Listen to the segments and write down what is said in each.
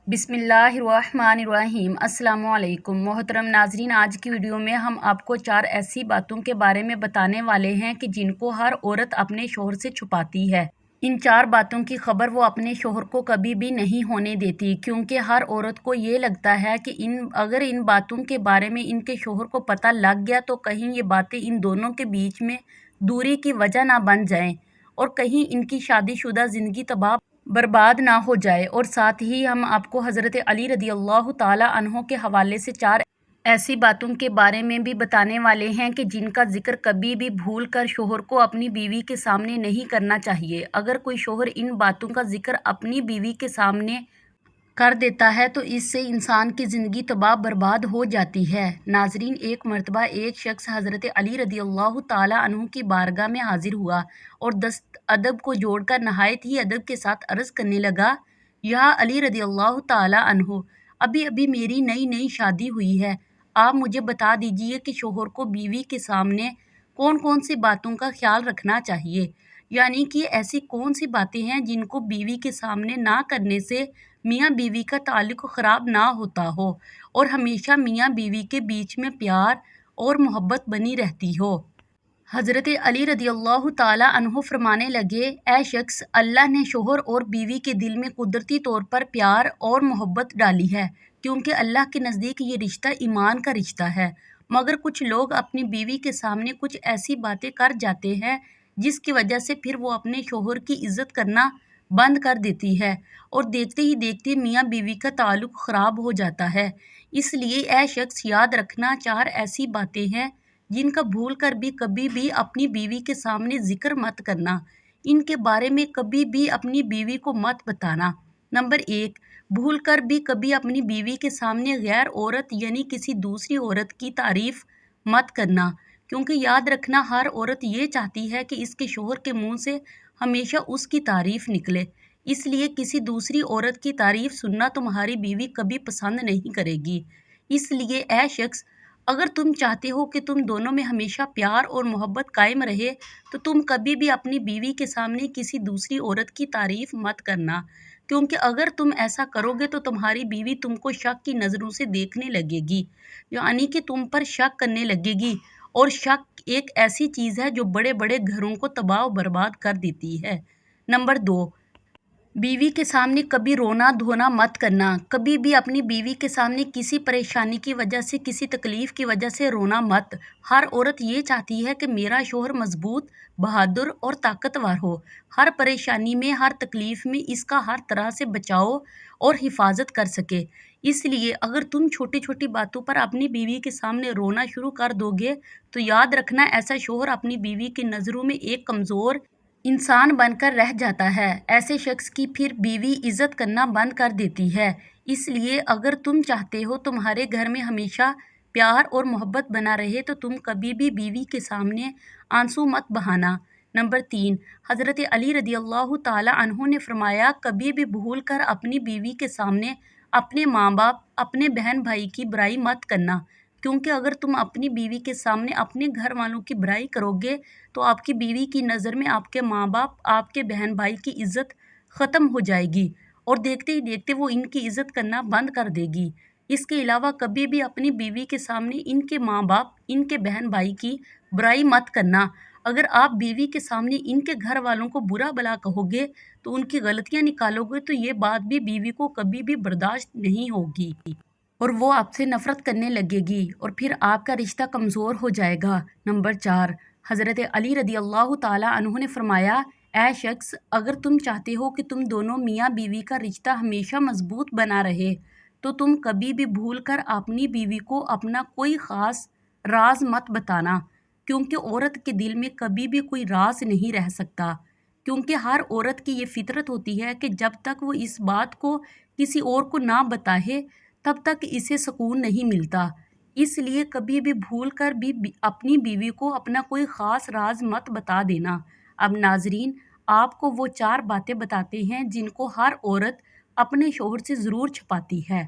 بسم اللہ الرحمن الرحیم۔ السلام علیکم محترم ناظرین، آج کی ویڈیو میں ہم آپ کو 4 ایسی باتوں کے بارے میں بتانے والے ہیں کہ جن کو ہر عورت اپنے شوہر سے چھپاتی ہے۔ ان 4 باتوں کی خبر وہ اپنے شوہر کو کبھی بھی نہیں ہونے دیتی، کیونکہ ہر عورت کو یہ لگتا ہے کہ اگر ان باتوں کے بارے میں ان کے شوہر کو پتہ لگ گیا تو کہیں یہ باتیں ان دونوں کے بیچ میں دوری کی وجہ نہ بن جائیں اور کہیں ان کی شادی شدہ زندگی تباہ برباد نہ ہو جائے۔ اور ساتھ ہی ہم آپ کو حضرت علی رضی اللہ تعالیٰ عنہ کے حوالے سے 4 ایسی باتوں کے بارے میں بھی بتانے والے ہیں کہ جن کا ذکر کبھی بھی بھول کر شوہر کو اپنی بیوی کے سامنے نہیں کرنا چاہیے۔ اگر کوئی شوہر ان باتوں کا ذکر اپنی بیوی کے سامنے کر دیتا ہے تو اس سے انسان کی زندگی تباہ برباد ہو جاتی ہے۔ ناظرین، ایک مرتبہ ایک شخص حضرت علی رضی اللہ تعالیٰ عنہ کی بارگاہ میں حاضر ہوا اور دست ادب کو جوڑ کر نہایت ہی ادب کے ساتھ عرض کرنے لگا، یا علی رضی اللہ تعالیٰ عنہ، ابھی میری نئی شادی ہوئی ہے، آپ مجھے بتا دیجئے کہ شوہر کو بیوی کے سامنے کون کون سی باتوں کا خیال رکھنا چاہیے، یعنی کہ ایسی کون سی باتیں ہیں جن کو بیوی کے سامنے نہ کرنے سے میاں بیوی کا تعلق خراب نہ ہوتا ہو اور ہمیشہ میاں بیوی کے بیچ میں پیار اور محبت بنی رہتی ہو۔ حضرت علی رضی اللہ تعالیٰ عنہ فرمانے لگے، اے شخص، اللہ نے شوہر اور بیوی کے دل میں قدرتی طور پر پیار اور محبت ڈالی ہے، کیونکہ اللہ کے نزدیک یہ رشتہ ایمان کا رشتہ ہے، مگر کچھ لوگ اپنی بیوی کے سامنے کچھ ایسی باتیں کر جاتے ہیں جس کی وجہ سے پھر وہ اپنے شوہر کی عزت کرنا بند کر دیتی ہے اور دیکھتے ہی دیکھتے میاں بیوی کا تعلق خراب ہو جاتا ہے۔ اس لیے اے شخص، یاد رکھنا، 4 ایسی باتیں ہیں جن کا بھول کر بھی کبھی بھی اپنی بیوی کے سامنے ذکر مت کرنا، ان کے بارے میں کبھی بھی اپنی بیوی کو مت بتانا۔ نمبر 1، بھول کر بھی کبھی اپنی بیوی کے سامنے غیر عورت یعنی کسی دوسری عورت کی تعریف مت کرنا، کیونکہ یاد رکھنا، ہر عورت یہ چاہتی ہے کہ اس کے شوہر کے منہ سے ہمیشہ اس کی تعریف نکلے، اس لیے کسی دوسری عورت کی تعریف سننا تمہاری بیوی کبھی پسند نہیں کرے گی۔ اس لیے اے شخص، اگر تم چاہتے ہو کہ تم دونوں میں ہمیشہ پیار اور محبت قائم رہے تو تم کبھی بھی اپنی بیوی کے سامنے کسی دوسری عورت کی تعریف مت کرنا، کیونکہ اگر تم ایسا کرو گے تو تمہاری بیوی تم کو شک کی نظروں سے دیکھنے لگے گی، یعنی کہ تم پر شک کرنے لگے گی، اور شک ایک ایسی چیز ہے جو بڑے بڑے گھروں کو تباہ و برباد کر دیتی ہے۔ نمبر 2، بیوی کے سامنے کبھی رونا دھونا مت کرنا۔ کبھی بھی اپنی بیوی کے سامنے کسی پریشانی کی وجہ سے، کسی تکلیف کی وجہ سے رونا مت۔ ہر عورت یہ چاہتی ہے کہ میرا شوہر مضبوط، بہادر اور طاقتور ہو، ہر پریشانی میں، ہر تکلیف میں اس کا ہر طرح سے بچاؤ اور حفاظت کر سکے۔ اس لیے اگر تم چھوٹی چھوٹی باتوں پر اپنی بیوی کے سامنے رونا شروع کر دو گے تو یاد رکھنا، ایسا شوہر اپنی بیوی کی نظروں میں ایک کمزور انسان بن کر رہ جاتا ہے، ایسے شخص کی پھر بیوی عزت کرنا بند کر دیتی ہے۔ اس لیے اگر تم چاہتے ہو تمہارے گھر میں ہمیشہ پیار اور محبت بنا رہے تو تم کبھی بھی بیوی کے سامنے آنسو مت بہانا۔ نمبر 3، حضرت علی رضی اللہ تعالیٰ عنہ نے فرمایا، کبھی بھی بھول کر اپنی بیوی کے سامنے اپنے ماں باپ، اپنے بہن بھائی کی برائی مت کرنا، کیونکہ اگر تم اپنی بیوی کے سامنے اپنے گھر والوں کی برائی کرو گے تو آپ کی بیوی کی نظر میں آپ کے ماں باپ، آپ کے بہن بھائی کی عزت ختم ہو جائے گی اور دیکھتے ہی دیکھتے وہ ان کی عزت کرنا بند کر دے گی۔ اس کے علاوہ کبھی بھی اپنی بیوی کے سامنے ان کے ماں باپ، ان کے بہن بھائی کی برائی مت کرنا۔ اگر آپ بیوی کے سامنے ان کے گھر والوں کو برا بھلا کہو گے تو ان کی غلطیاں نکالو گے تو یہ بات بھی بیوی کو کبھی بھی برداشت نہیں ہوگی اور وہ آپ سے نفرت کرنے لگے گی اور پھر آپ کا رشتہ کمزور ہو جائے گا۔ نمبر 4، حضرت علی رضی اللہ تعالیٰ عنہ نے فرمایا، اے شخص، اگر تم چاہتے ہو کہ تم دونوں میاں بیوی کا رشتہ ہمیشہ مضبوط بنا رہے تو تم کبھی بھی بھول کر اپنی بیوی کو اپنا کوئی خاص راز مت بتانا، کیونکہ عورت کے دل میں کبھی بھی کوئی راز نہیں رہ سکتا، کیونکہ ہر عورت کی یہ فطرت ہوتی ہے کہ جب تک وہ اس بات کو کسی اور کو نہ بتائے تب تک اسے سکون نہیں ملتا۔ اس لیے کبھی بھی بھول کر بھی اپنی بیوی کو اپنا کوئی خاص راز مت بتا دینا۔ اب ناظرین، آپ کو وہ 4 باتیں بتاتے ہیں جن کو ہر عورت اپنے شوہر سے ضرور چھپاتی ہے۔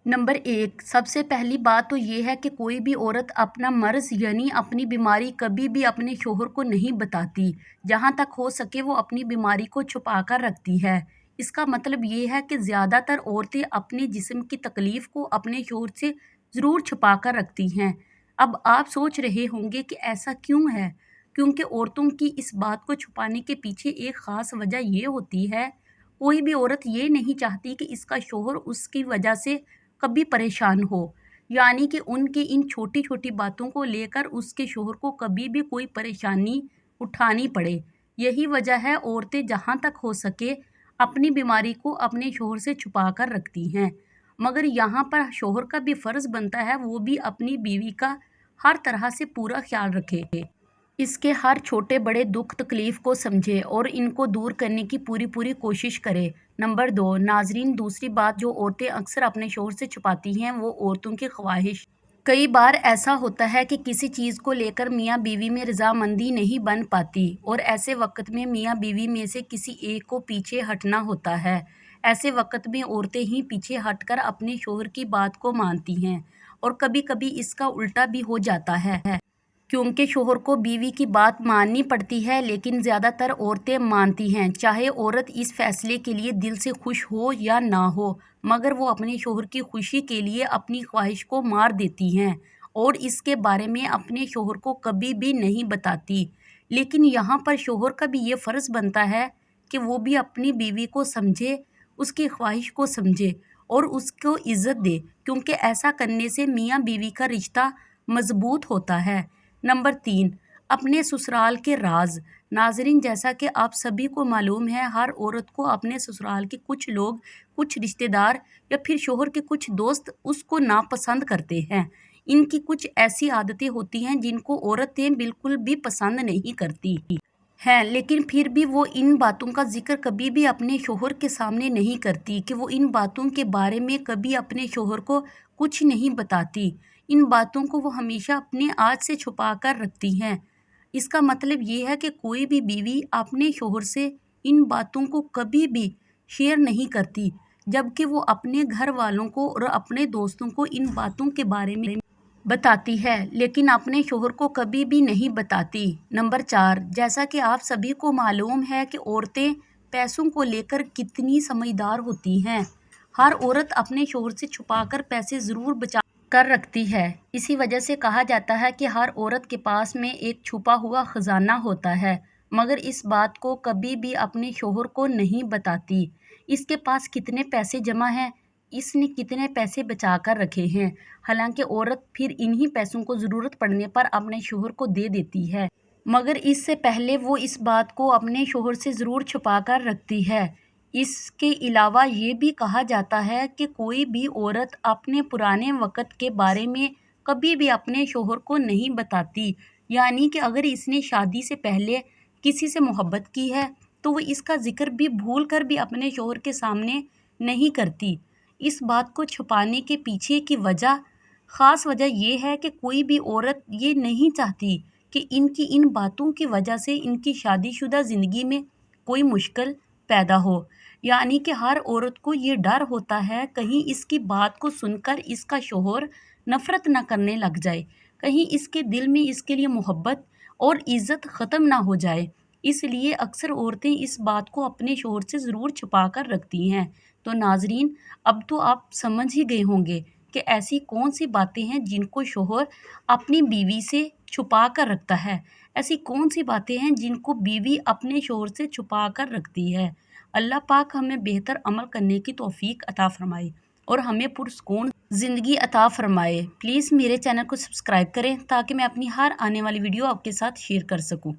نمبر 1، سب سے پہلی بات تو یہ ہے کہ کوئی بھی عورت اپنا مرض یعنی اپنی بیماری کبھی بھی اپنے شوہر کو نہیں بتاتی، جہاں تک ہو سکے وہ اپنی بیماری کو چھپا کر رکھتی ہے۔ اس کا مطلب یہ ہے کہ زیادہ تر عورتیں اپنے جسم کی تکلیف کو اپنے شوہر سے ضرور چھپا کر رکھتی ہیں۔ اب آپ سوچ رہے ہوں گے کہ ایسا کیوں ہے؟ کیونکہ عورتوں کی اس بات کو چھپانے کے پیچھے ایک خاص وجہ یہ ہوتی ہے، کوئی بھی عورت یہ نہیں چاہتی کہ اس کا شوہر اس کی وجہ سے کبھی پریشان ہو، یعنی کہ ان کی ان چھوٹی چھوٹی باتوں کو لے کر اس کے شوہر کو کبھی بھی کوئی پریشانی اٹھانی پڑے۔ یہی وجہ ہے عورتیں جہاں تک ہو سکے اپنی بیماری کو اپنے شوہر سے چھپا کر رکھتی ہیں، مگر یہاں پر شوہر کا بھی فرض بنتا ہے وہ بھی اپنی بیوی کا ہر طرح سے پورا خیال رکھے، اس کے ہر چھوٹے بڑے دکھ تکلیف کو سمجھے اور ان کو دور کرنے کی پوری کوشش کرے۔ نمبر 2 ناظرین، دوسری بات جو عورتیں اکثر اپنے شوہر سے چھپاتی ہیں وہ عورتوں کی خواہش۔ کئی بار ایسا ہوتا ہے کہ کسی چیز کو لے کر میاں بیوی میں رضامندی نہیں بن پاتی اور ایسے وقت میں میاں بیوی میں سے کسی ایک کو پیچھے ہٹنا ہوتا ہے۔ ایسے وقت میں عورتیں ہی پیچھے ہٹ کر اپنے شوہر کی بات کو مانتی ہیں اور کبھی کبھی اس کا الٹا بھی ہو جاتا ہے، کیونکہ شوہر کو بیوی کی بات ماننی پڑتی ہے، لیکن زیادہ تر عورتیں مانتی ہیں، چاہے عورت اس فیصلے کے لیے دل سے خوش ہو یا نہ ہو، مگر وہ اپنے شوہر کی خوشی کے لیے اپنی خواہش کو مار دیتی ہیں اور اس کے بارے میں اپنے شوہر کو کبھی بھی نہیں بتاتی۔ لیکن یہاں پر شوہر کا بھی یہ فرض بنتا ہے کہ وہ بھی اپنی بیوی کو سمجھے، اس کی خواہش کو سمجھے اور اس کو عزت دے، کیونکہ ایسا کرنے سے میاں بیوی کا رشتہ مضبوط ہوتا ہے۔ نمبر 3 اپنے سسرال کے راز۔ ناظرین، جیسا کہ آپ سبھی کو معلوم ہے، ہر عورت کو اپنے سسرال کے کچھ لوگ، کچھ رشتہ دار یا پھر شوہر کے کچھ دوست اس کو ناپسند کرتے ہیں۔ ان کی کچھ ایسی عادتیں ہوتی ہیں جن کو عورتیں بالکل بھی پسند نہیں کرتی ہیں، لیکن پھر بھی وہ ان باتوں کا ذکر کبھی بھی اپنے شوہر کے سامنے نہیں کرتی کہ وہ ان باتوں کے بارے میں کبھی اپنے شوہر کو کچھ نہیں بتاتی۔ ان باتوں کو وہ ہمیشہ اپنے آج سے چھپا کر رکھتی ہیں۔ اس کا مطلب یہ ہے کہ کوئی بھی بیوی اپنے شوہر سے ان باتوں کو کبھی بھی شیئر نہیں کرتی، جبکہ وہ اپنے گھر والوں کو اور اپنے دوستوں کو ان باتوں کے بارے میں بتاتی ہے، لیکن اپنے شوہر کو کبھی بھی نہیں بتاتی۔ نمبر 4 جیسا کہ آپ سبھی کو معلوم ہے کہ عورتیں پیسوں کو لے کر کتنی سمجھدار ہوتی ہیں۔ ہر عورت اپنے شوہر سے چھپا کر پیسے ضرور بچا کر رکھتی ہے۔ اسی وجہ سے کہا جاتا ہے کہ ہر عورت کے پاس میں ایک چھپا ہوا خزانہ ہوتا ہے، مگر اس بات کو کبھی بھی اپنے شوہر کو نہیں بتاتی۔ اس کے پاس کتنے پیسے جمع ہیں، اس نے کتنے پیسے بچا کر رکھے ہیں، حالانکہ عورت پھر انہی پیسوں کو ضرورت پڑنے پر اپنے شوہر کو دے دیتی ہے، مگر اس سے پہلے وہ اس بات کو اپنے شوہر سے ضرور چھپا کر رکھتی ہے۔ اس کے علاوہ یہ بھی کہا جاتا ہے کہ کوئی بھی عورت اپنے پرانے وقت کے بارے میں کبھی بھی اپنے شوہر کو نہیں بتاتی، یعنی کہ اگر اس نے شادی سے پہلے کسی سے محبت کی ہے تو وہ اس کا ذکر بھی بھول کر بھی اپنے شوہر کے سامنے نہیں کرتی۔ اس بات کو چھپانے کے پیچھے کی خاص وجہ یہ ہے کہ کوئی بھی عورت یہ نہیں چاہتی کہ ان باتوں کی وجہ سے ان کی شادی شدہ زندگی میں کوئی مشکل پیدا ہو، یعنی کہ ہر عورت کو یہ ڈر ہوتا ہے کہیں اس کی بات کو سن کر اس کا شوہر نفرت نہ کرنے لگ جائے، کہیں اس کے دل میں اس کے لیے محبت اور عزت ختم نہ ہو جائے۔ اس لیے اکثر عورتیں اس بات کو اپنے شوہر سے ضرور چھپا کر رکھتی ہیں۔ تو ناظرین، اب تو آپ سمجھ ہی گئے ہوں گے کہ ایسی کون سی باتیں ہیں جن کو شوہر اپنی بیوی سے چھپا کر رکھتا ہے، ایسی کون سی باتیں ہیں جن کو بیوی اپنے شوہر سے چھپا کر رکھتی ہے۔ اللہ پاک ہمیں بہتر عمل کرنے کی توفیق عطا فرمائے اور ہمیں پرسکون زندگی عطا فرمائے۔ پلیز میرے چینل کو سبسکرائب کریں تاکہ میں اپنی ہر آنے والی ویڈیو آپ کے ساتھ شیئر کر سکوں۔